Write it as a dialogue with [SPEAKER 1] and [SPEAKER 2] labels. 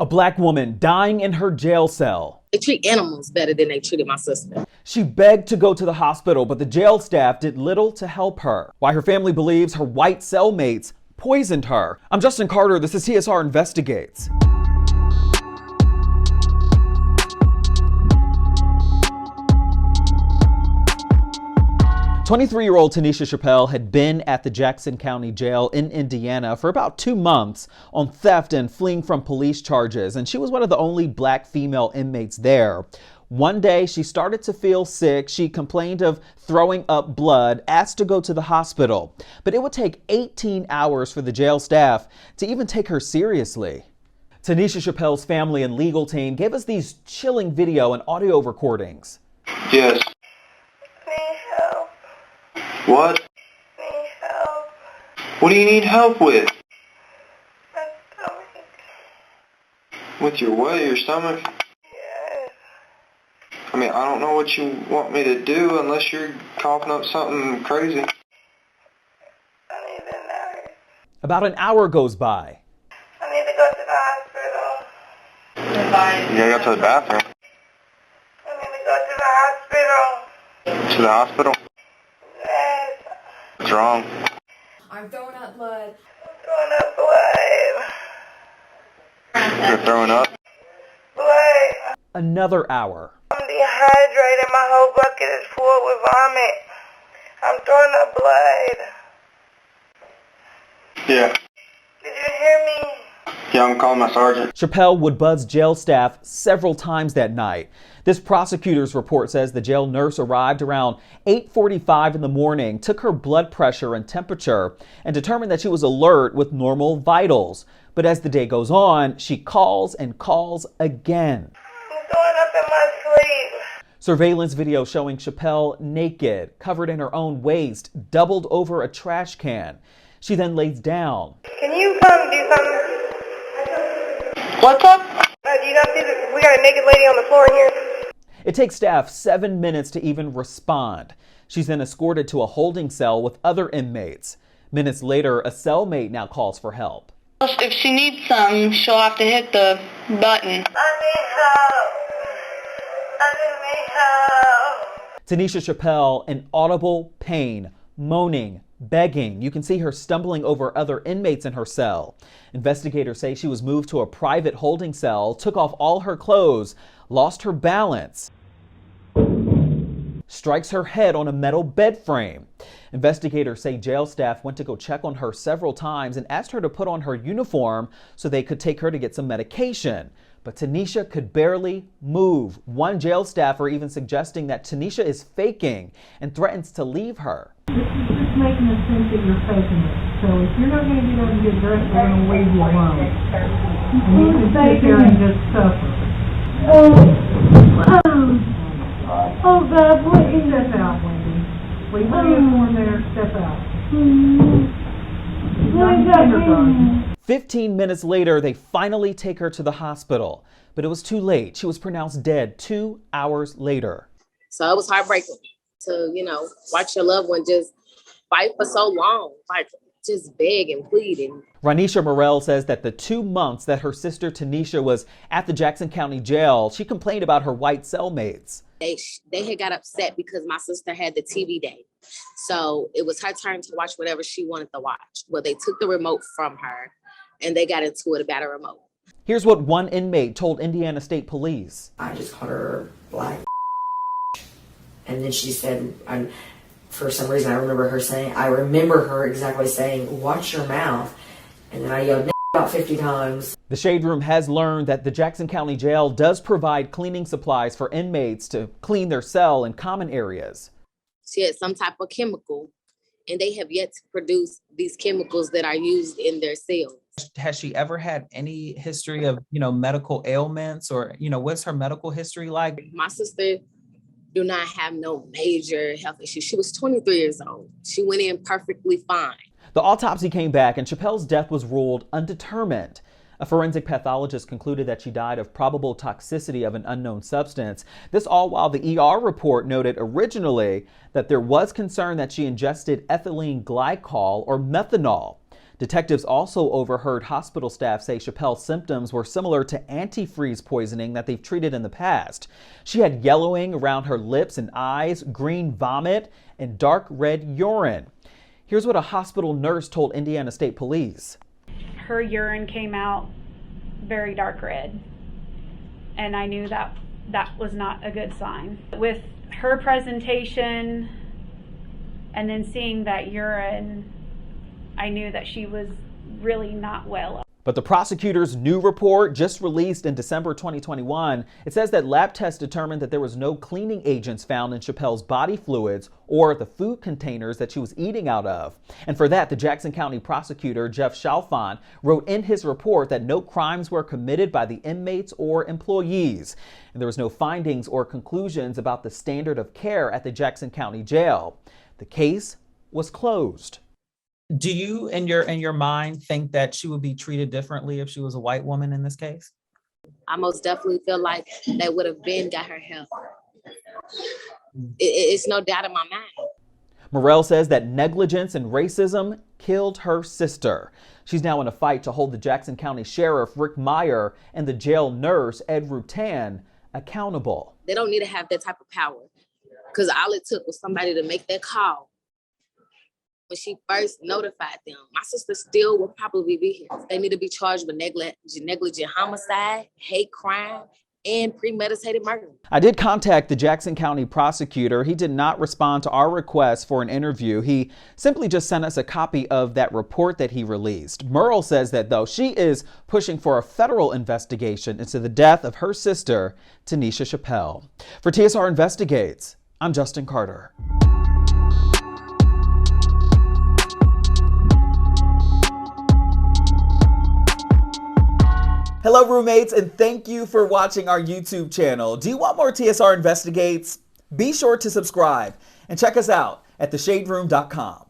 [SPEAKER 1] A black woman dying in her jail cell.
[SPEAKER 2] They treat animals better than they treated my sister.
[SPEAKER 1] She begged to go to the hospital, but the jail staff did little to help her. Why her family believes her white cellmates poisoned her. I'm Justin Carter. This is TSR Investigates. 23-year-old Taneasha Chappell had been at the Jackson County Jail in Indiana for about 2 months on theft and fleeing from police charges, and she was one of the only black female inmates there. One day, she started to feel sick. She complained of throwing up blood, asked to go to the hospital, but it would take 18 hours for the jail staff to even take her seriously. Taneasha Chappell's family and legal team gave us these chilling video and audio recordings.
[SPEAKER 3] Yes. What?
[SPEAKER 4] Need help.
[SPEAKER 3] What do you need help with?
[SPEAKER 4] My stomach.
[SPEAKER 3] With your what? Your stomach?
[SPEAKER 4] Yes.
[SPEAKER 3] I mean, I don't know what you want me to do unless you're coughing up something crazy.
[SPEAKER 4] I need a nurse.
[SPEAKER 1] About an hour goes by.
[SPEAKER 4] I need to go to the hospital.
[SPEAKER 3] You gotta go to the bathroom.
[SPEAKER 4] I need to go to the hospital.
[SPEAKER 3] To the hospital?
[SPEAKER 4] Yes.
[SPEAKER 3] What's wrong?
[SPEAKER 5] I'm throwing up blood.
[SPEAKER 4] I'm throwing up blood.
[SPEAKER 3] You're throwing up?
[SPEAKER 4] Blood.
[SPEAKER 1] Another hour.
[SPEAKER 4] I'm dehydrated. My whole bucket is full with vomit. I'm throwing up blood.
[SPEAKER 3] Yeah.
[SPEAKER 4] Did you hear me?
[SPEAKER 3] Yeah, I'm calling my sergeant.
[SPEAKER 1] Chappell would buzz jail staff several times that night. This prosecutor's report says the jail nurse arrived around 8:45 in the morning, took her blood pressure and temperature, and determined that she was alert with normal vitals. But as the day goes on, she calls and calls again.
[SPEAKER 4] I'm throwing up in my sleep.
[SPEAKER 1] Surveillance video showing Chappell naked, covered in her own waste, doubled over a trash can. She then lays down.
[SPEAKER 4] Can you come do something?
[SPEAKER 3] What's up?
[SPEAKER 4] Do you not see that we got a naked lady on the floor in here?
[SPEAKER 1] It takes staff 7 minutes to even respond. She's then escorted to a holding cell with other inmates. Minutes later, a cellmate now calls for help.
[SPEAKER 6] If she needs something, she'll have to hit the button.
[SPEAKER 4] I need help. I just need help.
[SPEAKER 1] Taneasha Chappell in audible pain, moaning, begging. You can see her stumbling over other inmates in her cell. Investigators say she was moved to a private holding cell, took off all her clothes, lost her balance, strikes her head on a metal bed frame. Investigators say jail staff went to go check on her several times and asked her to put on her uniform so they could take her to get some medication. But Taneasha could barely move. One jail staffer even suggesting that Taneasha is faking and threatens to leave her.
[SPEAKER 7] This is just making us think that you're faking it. So if you're not going to get up and get dressed, we're going to leave you alone. And you can sit there and just suffer. Oh God, please. Step out, Wendy. Leave the uniform there, step out. Not in kindergarten.
[SPEAKER 1] 15 minutes later, they finally take her to the hospital, but it was too late. She was pronounced dead 2 hours later.
[SPEAKER 2] So it was heartbreaking to, watch your loved one just fight for so long, like just beg and plead.
[SPEAKER 1] Ranisha Morrell says that the 2 months that her sister Taneasha was at the Jackson County Jail, she complained about her white cellmates.
[SPEAKER 2] They had got upset because my sister had the TV day. So it was her turn to watch whatever she wanted to watch. Well, they took the remote from her and they got into it about a remote.
[SPEAKER 1] Here's what one inmate told Indiana State Police.
[SPEAKER 8] I just called her black. And then she said, for some reason I remember her exactly saying, watch your mouth. And then I yelled about 50 times.
[SPEAKER 1] The Shade Room has learned that the Jackson County Jail does provide cleaning supplies for inmates to clean their cell and common areas.
[SPEAKER 2] She had some type of chemical, and they have yet to produce these chemicals that are used in their cells.
[SPEAKER 9] Has she ever had any history of, medical ailments or, what's her medical history like?
[SPEAKER 2] My sister do not have no major health issues. She was 23 years old. She went in perfectly fine.
[SPEAKER 1] The autopsy came back and Chappell's death was ruled undetermined. A forensic pathologist concluded that she died of probable toxicity of an unknown substance. This all while the ER report noted originally that there was concern that she ingested ethylene glycol or methanol. Detectives also overheard hospital staff say Chappell's symptoms were similar to antifreeze poisoning that they've treated in the past. She had yellowing around her lips and eyes, green vomit, and dark red urine. Here's what a hospital nurse told Indiana State Police.
[SPEAKER 10] Her urine came out very dark red, and I knew that was not a good sign. With her presentation and then seeing that urine, I knew that she was really not well.
[SPEAKER 1] But the prosecutor's new report, just released in December 2021, it says that lab tests determined that there was no cleaning agents found in Chappell's body fluids or the food containers that she was eating out of. And for that, the Jackson County prosecutor, Jeff Chalfant, wrote in his report that no crimes were committed by the inmates or employees. And there was no findings or conclusions about the standard of care at the Jackson County Jail. The case was closed.
[SPEAKER 9] Do you, in your mind, think that she would be treated differently if she was a white woman in this case?
[SPEAKER 2] I most definitely feel like they would have been got her help. It's no doubt in my mind.
[SPEAKER 1] Morrell says that negligence and racism killed her sister. She's now in a fight to hold the Jackson County Sheriff Rick Meyer and the jail nurse Ed Rutan accountable.
[SPEAKER 2] They don't need to have that type of power, because all it took was somebody to make that call. When she first notified them, my sister still will probably be here. They need to be charged with negligent homicide, hate crime, and premeditated murder.
[SPEAKER 1] I did contact the Jackson County prosecutor. He did not respond to our request for an interview. He simply just sent us a copy of that report that he released. Merle says that, though, she is pushing for a federal investigation into the death of her sister, Taneasha Chappell. For TSR Investigates, I'm Justin Carter. Hello, roommates, and thank you for watching our YouTube channel. Do you want more TSR Investigates? Be sure to subscribe and check us out at theshaderoom.com.